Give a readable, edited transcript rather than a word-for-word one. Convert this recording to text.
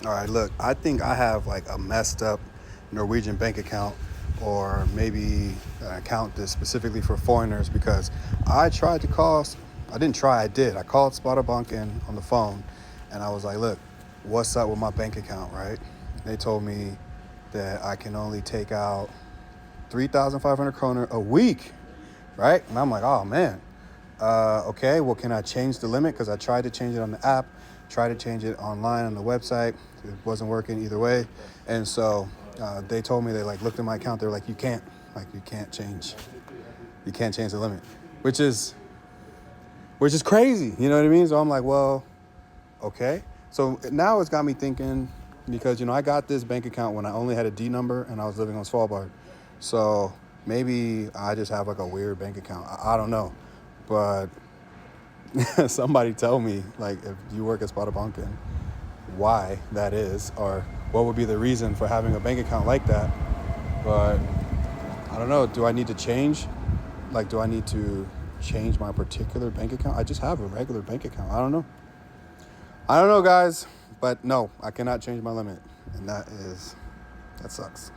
All right, look, I think I have like a messed up Norwegian bank account, or maybe an account that's specifically for foreigners, because I tried to call, I didn't try, I did. I called Spotify on the phone, and I was like, look, what's up with my bank account, right? They told me that I can only take out 3,500 kroner a week, right? And I'm like, oh man, okay, well, can I change the limit? Because I tried to change it on the app, tried to change it online on the website. It wasn't working either way. And so they told me, they like looked at my account. They were like, you can't change the limit, which is crazy. You know what I mean? So I'm like, well, okay. So now it's got me thinking, because, I got this bank account when I only had a D number and I was living on Svalbard. So maybe I just have like a weird bank account. I don't know. But somebody tell me, like, if you work at Spotify, why that is, or what would be the reason for having a bank account like that. But I don't know. Do I need to change? Like, do I need to change my particular bank account? I just have a regular bank account. I don't know, guys. But no, I cannot change my limit. And that sucks.